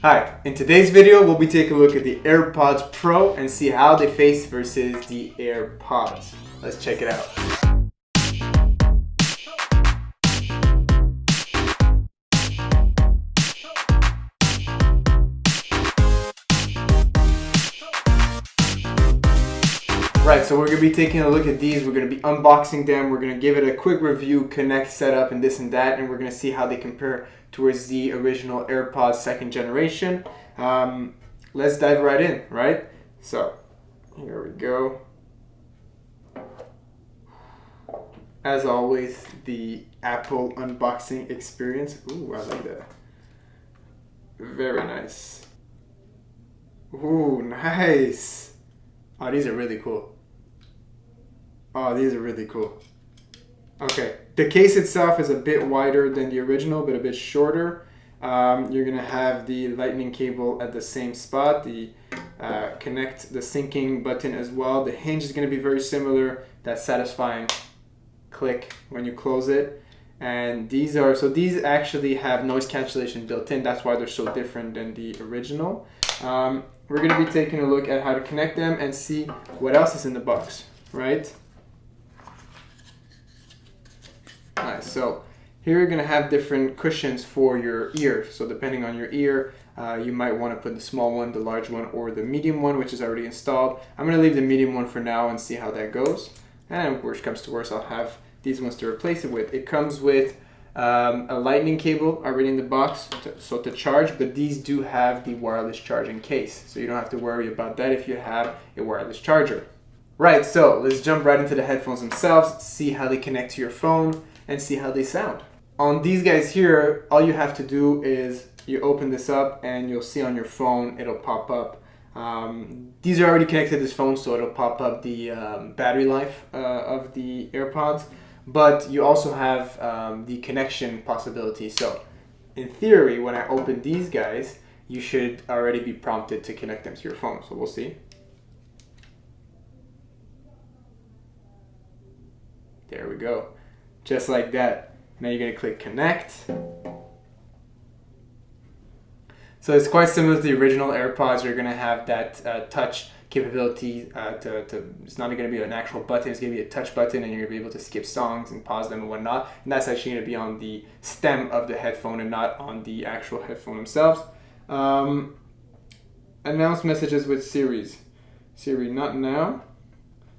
Hi, in today's video we'll be taking a look at the AirPods Pro and see how they face versus the AirPods. Let's check it out. Right, so we're going to be taking a look at these, we're going to be unboxing them, we're going to give it a quick review, connect, setup, and this and that, and we're going to see how they compare towards the original AirPods second generation. Let's dive right in, right? So, here we go. As always, the Apple unboxing experience. Ooh, I like that. Very nice. Ooh, nice. Oh, these are really cool. Oh, these are really cool. Okay, the case itself is a bit wider than the original, but a bit shorter. You're gonna have the lightning cable at the same spot, the connect the syncing button as well. The hinge is gonna be very similar, that satisfying click when you close it. And these actually have noise cancellation built in. That's why they're so different than the original. We're going to be taking a look at how to connect them and see what else is in the box, right? Alright, so here you're going to have different cushions for your ear. So depending on your ear, you might want to put the small one, the large one, or the medium one, which is already installed. I'm going to leave the medium one for now and see how that goes. And worst comes to worst, I'll have these ones to replace it with. It comes with a lightning cable already in the box to charge, but these do have the wireless charging case, so you don't have to worry about that if you have a wireless charger. Right, so let's jump right into the headphones themselves, see how they connect to your phone, and see how they sound. On these guys here, all you have to do is you open this up and you'll see on your phone it'll pop up. These are already connected to this phone, so it'll pop up the battery life of the AirPods. But you also have the connection possibility. So in theory, when I open these guys, you should already be prompted to connect them to your phone. So we'll see. There we go. Just like that. Now you're going to click connect. So it's quite similar to the original AirPods. You're going to have that touch capability it's not going to be an actual button, it's going to be a touch button, and you're going to be able to skip songs and pause them and whatnot, and that's actually going to be on the stem of the headphone and not on the actual headphone themselves. Announce messages with Siri, not now.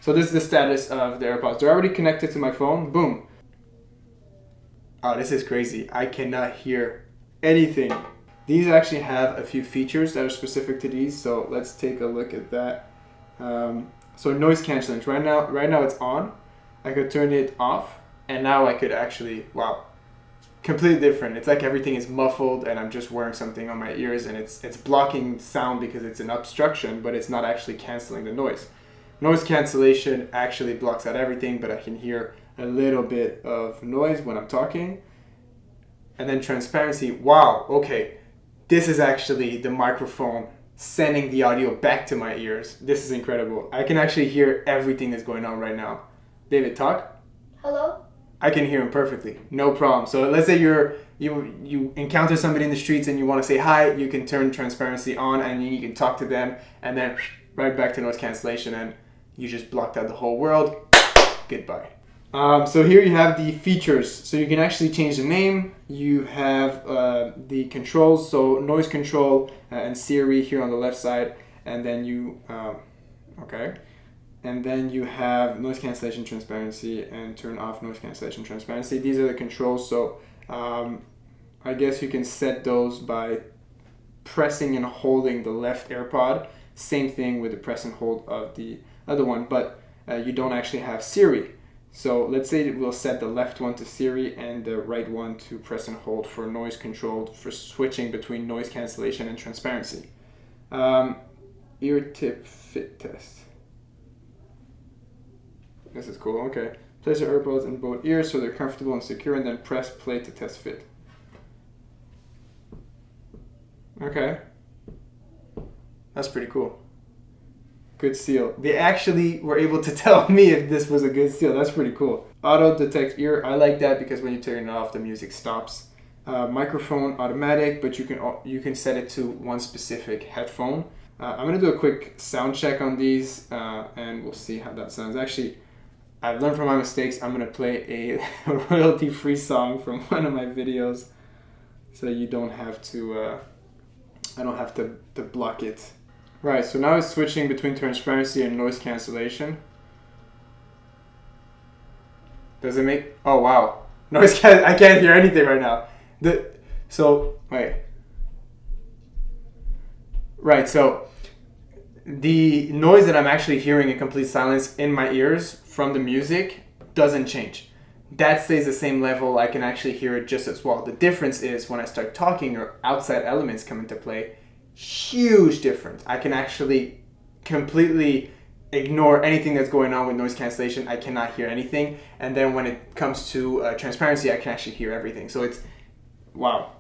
So this is the status of the AirPods. They're already connected to my phone. Boom. Oh, this is crazy. I cannot hear anything. These actually have a few features that are specific to these, so let's take a look at that. So noise cancellation, right now it's on. I could turn it off, and now I could actually, wow, completely different. It's like everything is muffled and I'm just wearing something on my ears, and it's blocking sound because it's an obstruction, but it's not actually canceling the noise. Noise cancellation actually blocks out everything, but I can hear a little bit of noise when I'm talking. And then transparency, wow, okay. This is actually the microphone sending the audio back to my ears. This is incredible. I can actually hear everything that's going on right now. David, talk. Hello? I can hear him perfectly. No problem. So let's say you encounter somebody in the streets and you want to say hi, you can turn transparency on and you can talk to them, and then right back to noise cancellation, and you just blocked out the whole world. Goodbye. So here you have the features. So you can actually change the name. You have the controls, so noise control and Siri here on the left side, and then you and then you have noise cancellation transparency and turn off noise cancellation transparency. These are the controls. So I guess you can set those by pressing and holding the left AirPod. Same thing with the press and hold of the other one, but you don't actually have Siri. So let's say we'll set the left one to Siri and the right one to press and hold for noise control, for switching between noise cancellation and transparency. Ear tip fit test. This is cool, okay. Place your AirPods in both ears so they're comfortable and secure, and then press play to test fit. Okay. That's pretty cool. Good seal. They actually were able to tell me if this was a good seal. That's pretty cool. Auto detect ear. I like that because when you turn it off, the music stops. microphone automatic, but you can set it to one specific headphone. I'm gonna do a quick sound check on these, and we'll see how that sounds. Actually, I've learned from my mistakes. I'm gonna play a royalty-free song from one of my videos, so you don't have to. I don't have to block it. Right. So now it's switching between transparency and noise cancellation. Does it make? Oh wow! I can't hear anything right now. Wait. Right. So the noise that I'm actually hearing in complete silence in my ears from the music doesn't change. That stays the same level. I can actually hear it just as well. The difference is when I start talking or outside elements come into play, huge difference. I can actually completely ignore anything that's going on with noise cancellation. I cannot hear anything. And then when it comes to transparency, I can actually hear everything. So it's, wow,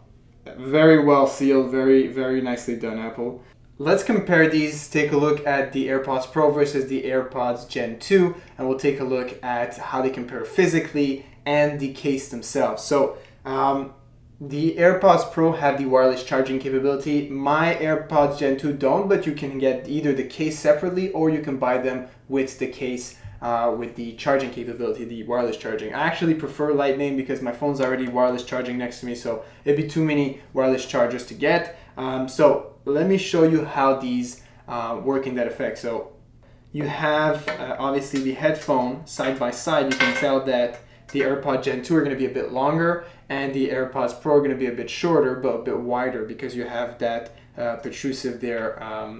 very well sealed, very, very nicely done, Apple. Let's compare these, take a look at the AirPods Pro versus the AirPods Gen 2, and we'll take a look at how they compare physically and the case themselves. So the AirPods Pro have the wireless charging capability. My AirPods Gen 2 don't, but you can get either the case separately or you can buy them with the case with the charging capability, the wireless charging. I actually prefer Lightning because my phone's already wireless charging next to me, so it'd be too many wireless chargers to get. So let me show you how these work in that effect. So you have obviously the headphone side by side. You can tell that the AirPods Gen 2 are going to be a bit longer and the AirPods Pro are going to be a bit shorter but a bit wider because you have that protrusive there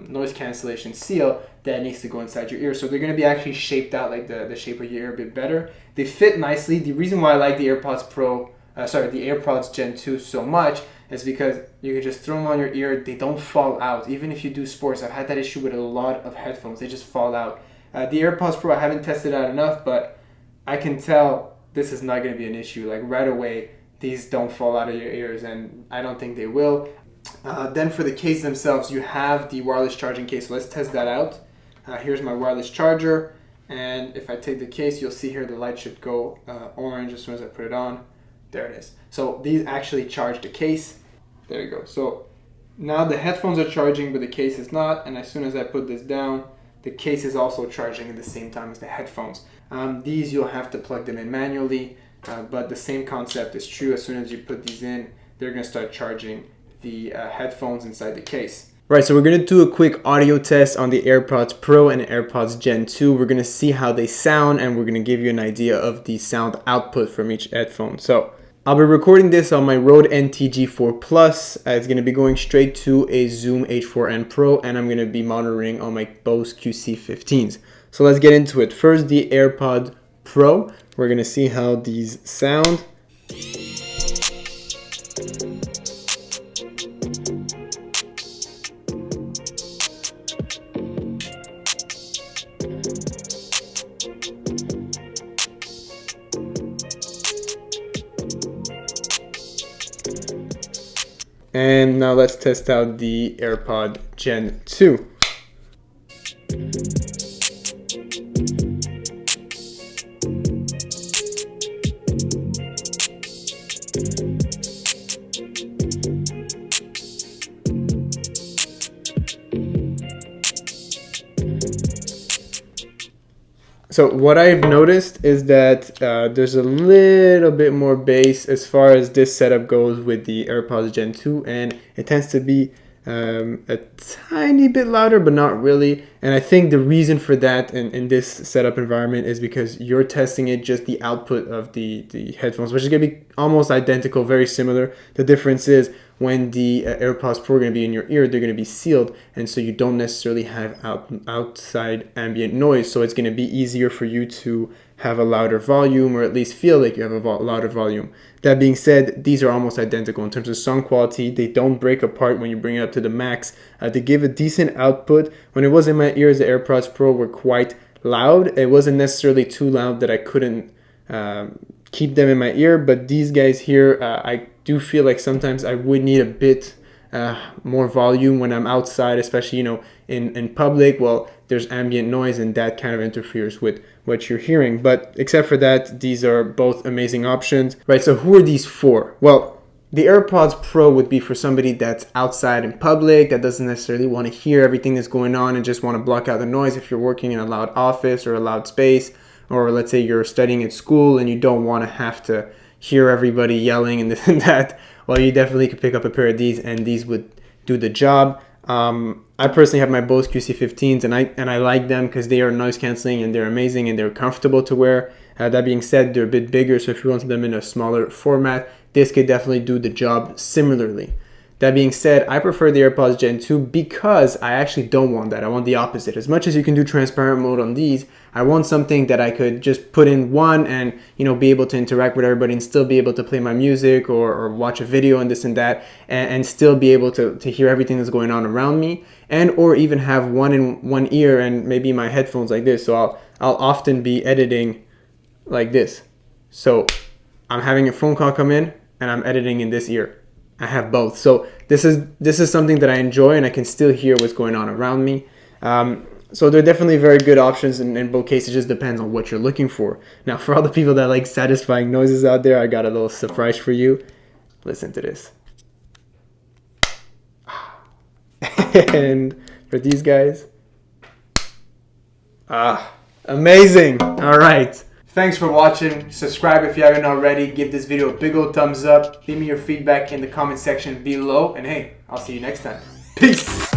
noise cancellation seal that needs to go inside your ear. So they're going to be actually shaped out like the shape of your ear a bit better. They fit nicely. The reason why I like the AirPods the AirPods Gen 2 so much is because you can just throw them on your ear. They don't fall out. Even if you do sports, I've had that issue with a lot of headphones. They just fall out. The AirPods Pro, I haven't tested out enough, but I can tell this is not going to be an issue. Like right away, these don't fall out of your ears, and I don't think they will. Then for the case themselves, you have the wireless charging case. So let's test that out. Here's my wireless charger, and if I take the case, you'll see here the light should go orange as soon as I put it on. There it is. So these actually charge the case. There you go. So now the headphones are charging, but the case is not. And as soon as I put this down, the case is also charging at the same time as the headphones. These you'll have to plug them in manually, but the same concept is true. As soon as you put these in, they're going to start charging the headphones inside the case. Right, so we're going to do a quick audio test on the AirPods Pro and AirPods Gen 2. We're going to see how they sound, and we're going to give you an idea of the sound output from each headphone. So I'll be recording this on my Rode NT-G4 Plus. It's going to be going straight to a Zoom H4n Pro, and I'm going to be monitoring on my Bose QC15s. So let's get into it. First, the AirPod Pro. We're going to see how these sound. And now let's test out the AirPod Gen 2. So what I've noticed is that there's a little bit more bass as far as this setup goes with the AirPods Gen 2, and it tends to be a tiny bit louder, but not really. And I think the reason for that in this setup environment is because you're testing it just the output of the headphones, which is going to be almost identical, very similar. The difference is when the AirPods Pro are going to be in your ear, they're going to be sealed, and so you don't necessarily have outside ambient noise, so it's going to be easier for you to have a louder volume, or at least feel like you have a louder volume. That being said, these are almost identical in terms of sound quality. They don't break apart when you bring it up to the max. They give a decent output. When it was in my ears, the AirPods Pro were quite loud. It wasn't necessarily too loud that I couldn't keep them in my ear, but these guys here, I do feel like sometimes I would need a bit more volume when I'm outside, especially in public. Well, there's ambient noise, and that kind of interferes with what you're hearing. But except for that, these are both amazing options, right? So who are these for? Well, The AirPods Pro would be for somebody that's outside in public, that doesn't necessarily want to hear everything that's going on and just want to block out the noise if you're working in a loud office or a loud space, or let's say you're studying at school and you don't want to have to hear everybody yelling and this and that. Well, you definitely could pick up a pair of these and these would do the job. I personally have my Bose QC15s and I like them because they are noise canceling and they're amazing and they're comfortable to wear. That being said, they're a bit bigger, so if you want them in a smaller format, this could definitely do the job similarly. That being said, I prefer the AirPods Gen 2 because I actually don't want that. I want the opposite. As much as you can do transparent mode on these, I want something that I could just put in one and be able to interact with everybody and still be able to play my music or watch a video and this and that and still be able to hear everything that's going on around me, and or even have one in one ear and maybe my headphones like this. So I'll often be editing like this. So I'm having a phone call come in and I'm editing in this ear. I have both. So this is something that I enjoy and I can still hear what's going on around me. So they're definitely very good options in both cases. It just depends on what you're looking for. Now, for all the people that like satisfying noises out there, I got a little surprise for you. Listen to this. And for these guys, amazing. All right. Thanks for watching. Subscribe if you haven't already. Give this video a big old thumbs up. Leave me your feedback in the comment section below. And hey, I'll see you next time. Peace.